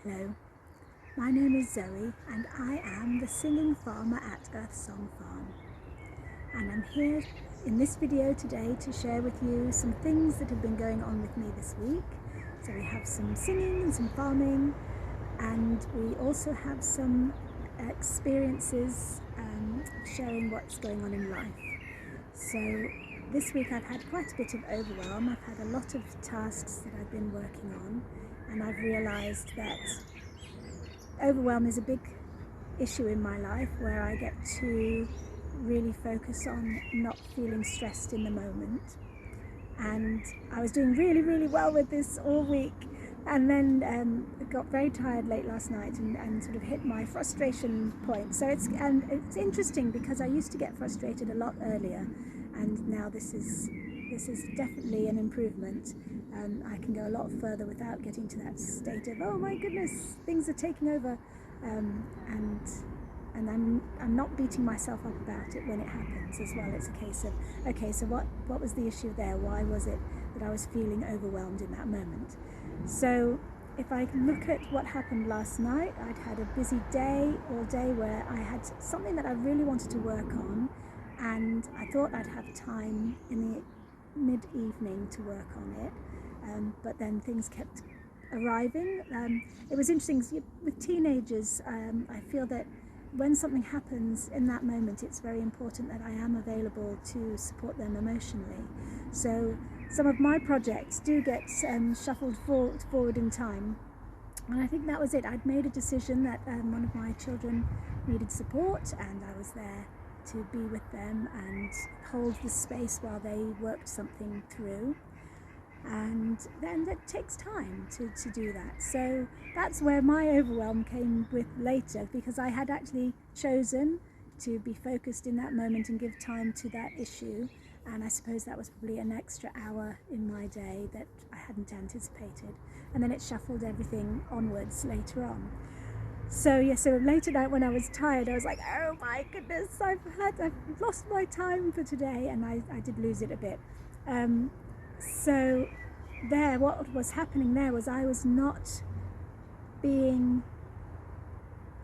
Hello, my name is Zoe and I am the singing farmer at EarthSongFarm, and I'm here in this video today to share with you some things that have been going on with me this week. So we have some singing and some farming, and we also have some experiences sharing what's going on in life. So this week I've had quite a bit of overwhelm. I've had a lot of tasks that I've been working on, and I've realised that overwhelm is a big issue in my life, where I get to really focus on not feeling stressed in the moment. And I was doing really well with this all week, and then got very tired late last night and sort of hit my frustration point. So it's interesting because I used to get frustrated a lot earlier, and now this is definitely an improvement. I can go a lot further without getting to that state of, oh my goodness, things are taking over, and I'm not beating myself up about it when it happens as well. It's a case of, okay, so what was the issue there? Why was it that I was feeling overwhelmed in that moment? So if I look at what happened last night, I'd had a busy day all day where I had something that I really wanted to work on, and I thought I'd have time in the mid-evening to work on it, but then things kept arriving. It was interesting with teenagers. I feel that when something happens in that moment, it's very important that I am available to support them emotionally. So some of my projects do get shuffled forward in time, and I think that was it. I'd made a decision that one of my children needed support, and I was there to be with them and hold the space while they worked something through. And then it takes time to do that. So that's where my overwhelm came with later, because I had actually chosen to be focused in that moment and give time to that issue, and I suppose that was probably an extra hour in my day that I hadn't anticipated, and then it shuffled everything onwards later on. So late at night when I was tired, I was like, oh my goodness, I've lost my time for today, and I did lose it a bit. So what was happening there was I was not being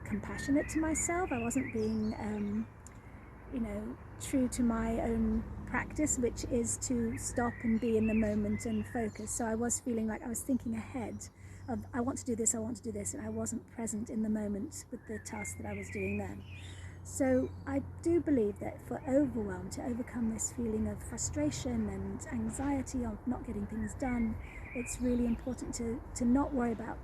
compassionate to myself. I wasn't being, true to my own practice, which is to stop and be in the moment and focus. So I was feeling like I was thinking ahead of, I want to do this, and I wasn't present in the moment with the task that I was doing then. So I do believe that for overwhelm, to overcome this feeling of frustration and anxiety of not getting things done, it's really important to not worry about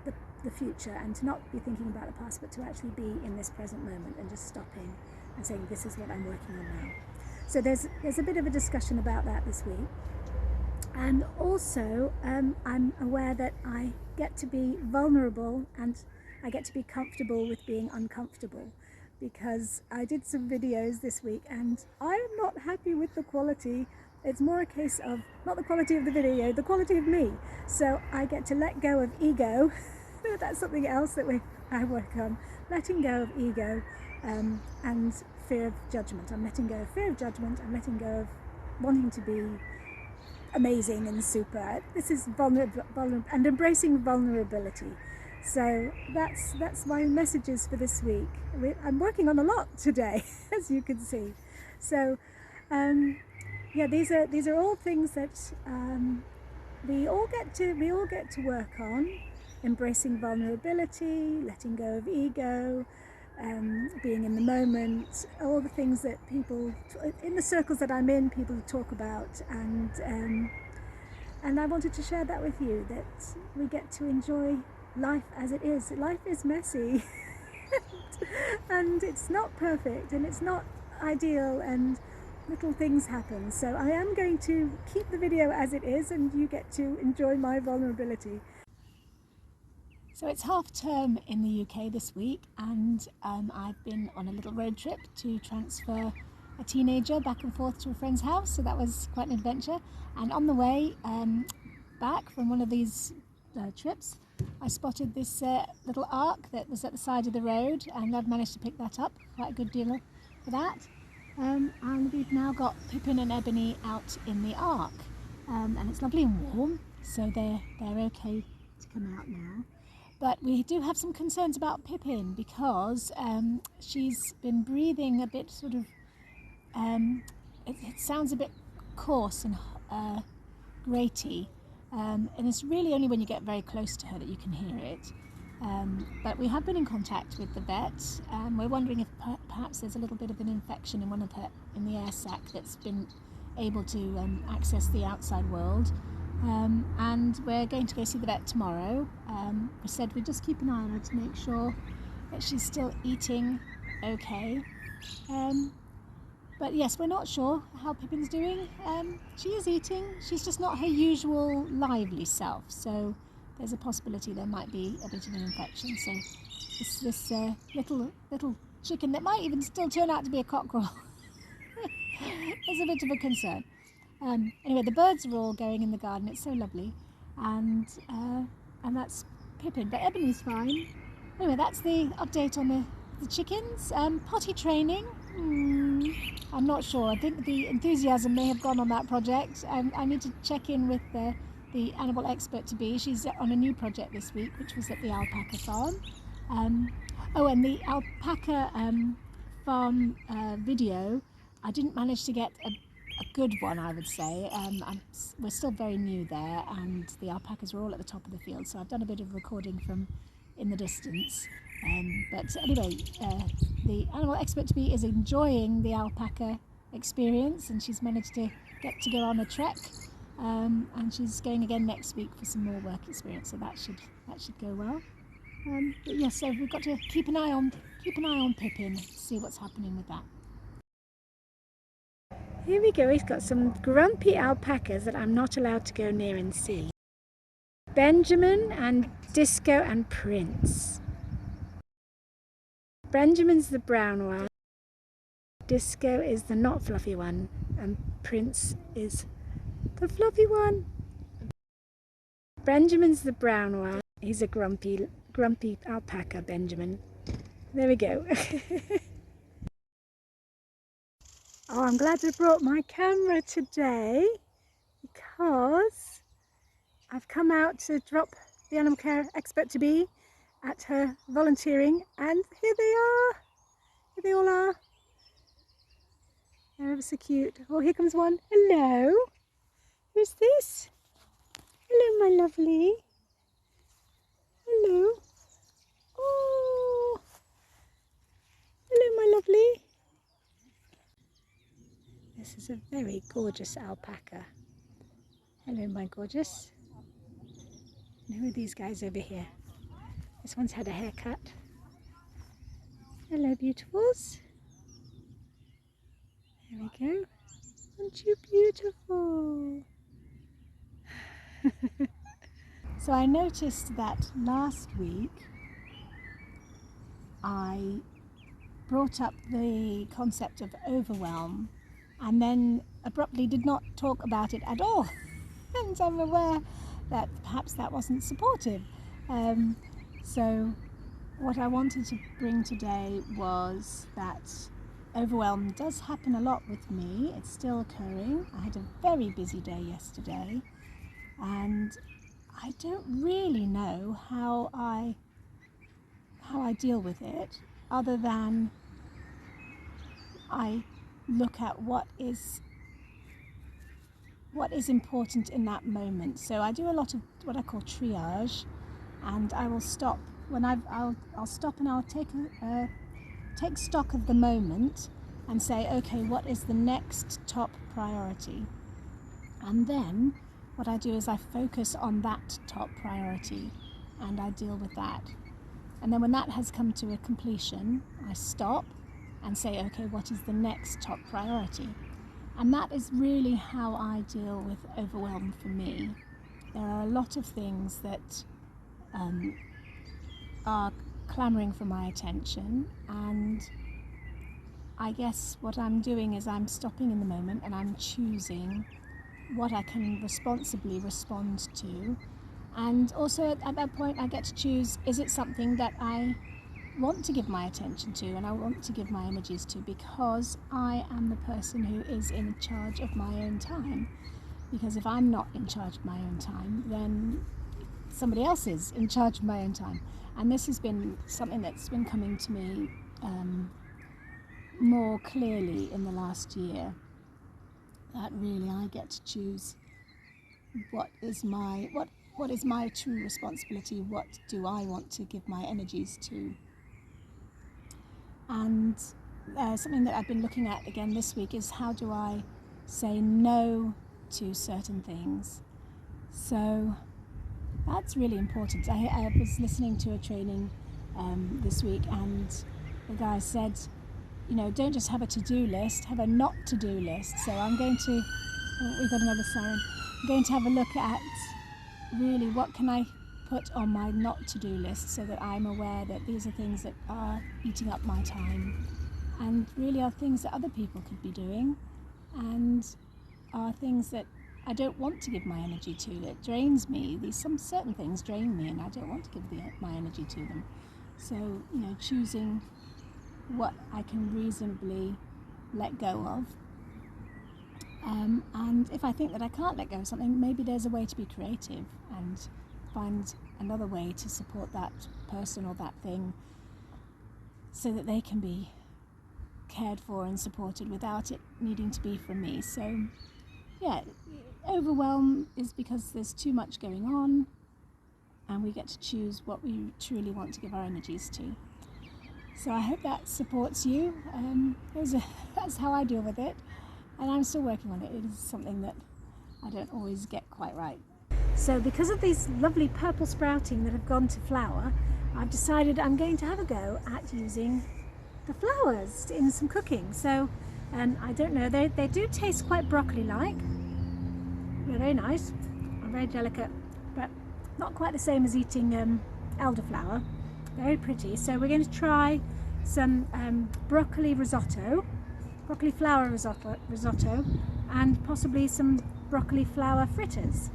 the future and to not be thinking about the past, but to actually be in this present moment and just stopping and saying, this is what I'm working on now. So there's a bit of a discussion about that this week. And also I'm aware that I get to be vulnerable and I get to be comfortable with being uncomfortable, because I did some videos this week and I'm not happy with the quality. It's more a case of not the quality of the video, the quality of me. So I get to let go of ego. That's something else that I work on, letting go of ego and fear of judgment. I'm letting go of fear of judgment. I'm letting go of wanting to be amazing and super. This is vulnerable and embracing vulnerability. So that's my messages for this week. I'm working on a lot today, as you can see. So these are all things that we all get to work on. Embracing vulnerability, letting go of ego, being in the moment, all the things that people in the circles that I'm in, people talk about, and I wanted to share that with you, that we get to enjoy life as it is. Life is messy and it's not perfect and it's not ideal, and little things happen. So I am going to keep the video as it is, and you get to enjoy my vulnerability. So it's half term in the UK this week, and I've been on a little road trip to transfer a teenager back and forth to a friend's house, so that was quite an adventure. And on the way back from one of these trips, I spotted this little ark that was at the side of the road, and I've managed to pick that up, quite a good deal for that. And we've now got Pippin and Ebony out in the ark, and it's lovely and warm, so they're okay to come out now. But we do have some concerns about Pippin because she's been breathing a bit sort of, it sounds a bit coarse and graty, and it's really only when you get very close to her that you can hear it. But we have been in contact with the vet. We're wondering if perhaps there's a little bit of an infection in the air sac that's been able to access the outside world. And we're going to go see the vet tomorrow. We said we'd just keep an eye on her to make sure that she's still eating okay. But yes, we're not sure how Pippin's doing. She is eating, she's just not her usual lively self, so there's a possibility there might be a bit of an infection. So this little chicken that might even still turn out to be a cockerel is a bit of a concern. Anyway, the birds are all going in the garden. It's so lovely, and that's Pippin. But Ebony's fine. Anyway, that's the update on the chickens. Potty training. I'm not sure. I think the enthusiasm may have gone on that project. I need to check in with the animal expert to be. She's on a new project this week, which was at the alpaca farm. And the alpaca farm video, I didn't manage to get a good one, I would say. We're still very new there, and the alpacas are all at the top of the field, so I've done a bit of recording from in the distance. But anyway, the animal expert to be is enjoying the alpaca experience, and she's managed to get to go on a trek, and she's going again next week for some more work experience, so that should go well. But yes, so we've got to keep an eye on Pippin to see what's happening with that. Here we go, we've got some grumpy alpacas that I'm not allowed to go near and see. Benjamin and Disco and Prince. Benjamin's the brown one, Disco is the not fluffy one, and Prince is the fluffy one. Benjamin's the brown one, he's a grumpy alpaca, Benjamin. There we go. Oh, I'm glad I brought my camera today because I've come out to drop the animal care expert to be at her volunteering, and here they are. Here they all are. They're ever so cute. Oh, here comes one. Hello. Who's this? Hello, my lovely. Hello. Oh. Hello, my lovely. This is a very gorgeous alpaca. Hello, my gorgeous. And who are these guys over here? This one's had a haircut. Hello, beautifuls. There we go. Aren't you beautiful? So I noticed that last week I brought up the concept of overwhelm and then abruptly did not talk about it at all. And I'm aware that perhaps that wasn't supportive. So what I wanted to bring today was that overwhelm does happen a lot with me. It's still occurring. I had a very busy day yesterday, and I don't really know how I deal with it, other than I look at what is important in that moment. So I do a lot of what I call triage, and I will stop when I'll stop and I'll take stock of the moment and say, okay, what is the next top priority? And then what I do is I focus on that top priority and I deal with that. And then when that has come to a completion, I stop and say, okay, what is the next top priority? And that is really how I deal with overwhelm for me. There are a lot of things that are clamoring for my attention, and I guess what I'm doing is I'm stopping in the moment and I'm choosing what I can responsibly respond to. And also at that point I get to choose, is it something that I want to give my attention to and I want to give my energies to, because I am the person who is in charge of my own time. Because if I'm not in charge of my own time, then somebody else is in charge of my own time. And this has been something that's been coming to me more clearly in the last year, that really I get to choose what is my true responsibility, what do I want to give my energies to. And something that I've been looking at again this week is how do I say no to certain things. So that's really important. I was listening to a training this week, and the guy said, you know, don't just have a to-do list, have a not to-do list. So I'm going to, we've got another siren, I'm going to have a look at really what can I put on my not to-do list so that I'm aware that these are things that are eating up my time and really are things that other people could be doing and are things that I don't want to give my energy to, that drains me. Some certain things drain me and I don't want to give my energy to them. So, you know, choosing what I can reasonably let go of. And if I think that I can't let go of something, maybe there's a way to be creative and find another way to support that person or that thing so that they can be cared for and supported without it needing to be from me. So yeah, overwhelm is because there's too much going on and we get to choose what we truly want to give our energies to. So I hope that supports you. That's how I deal with it, and I'm still working on it. It is something that I don't always get quite right. So because of these lovely purple sprouting that have gone to flower, I've decided I'm going to have a go at using the flowers in some cooking. So I don't know, they do taste quite broccoli-like. They're very nice and very delicate, but not quite the same as eating elderflower. Very pretty. So we're going to try some broccoli flower risotto, and possibly some broccoli flower fritters.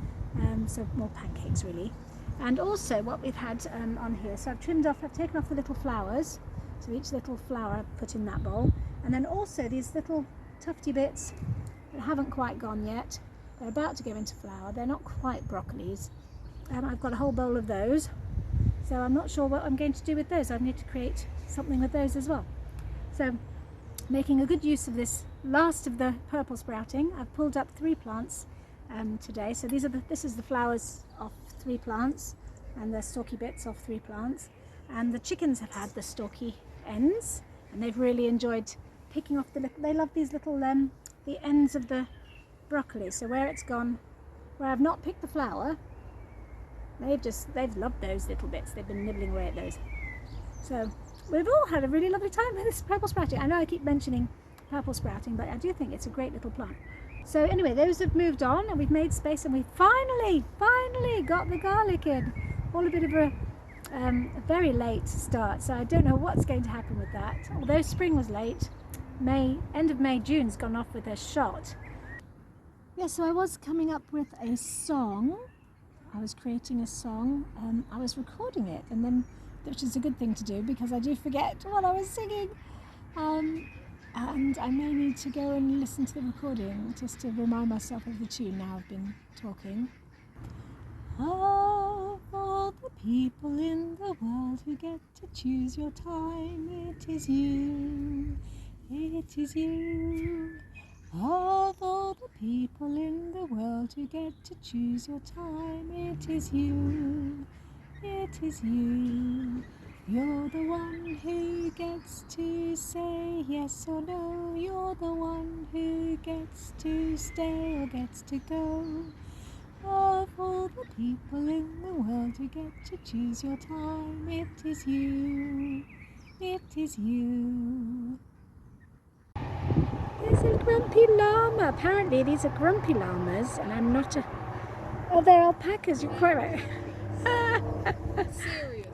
So more pancakes really. And also what we've had on here, so I've taken off the little flowers. So each little flower I've put in that bowl. And then also these little tufty bits that haven't quite gone yet. They're about to go into flower. They're not quite broccolis. I've got a whole bowl of those. So I'm not sure what I'm going to do with those. I need to create something with those as well. So making a good use of this last of the purple sprouting, I've pulled up 3 plants today. So this is the flowers of 3 plants and the stalky bits of 3 plants. And the chickens have had the stalky ends and they've really enjoyed picking off they love these little, the ends of the broccoli. So where it's gone, where I've not picked the flower, they've loved those little bits. They've been nibbling away at those. So we've all had a really lovely time with this purple sprouting. I know I keep mentioning purple sprouting, but I do think it's a great little plant. So anyway, those have moved on and we've made space and we finally got the garlic in. All a bit of a very late start, so I don't know what's going to happen with that. Although spring was late, end of May, June's gone off with a shot. Yeah, so I was coming up with a song. I was creating a song, I was recording it, and then, which is a good thing to do because I do forget what I was singing, and I may need to go and listen to the recording just to remind myself of the tune now I've been talking. Of all the people in the world who get to choose your time, it is you, it is you. Of all the people in the world who get to choose your time, it is you, it is you. You're the one who gets to say yes or no. You're the one who gets to stay or gets to go. Of all the people in the world who get to choose your time, it is you, it is you. There's a grumpy llama. Apparently these are grumpy llamas and I'm not a... Oh, they're alpacas, you're quite right. Serious.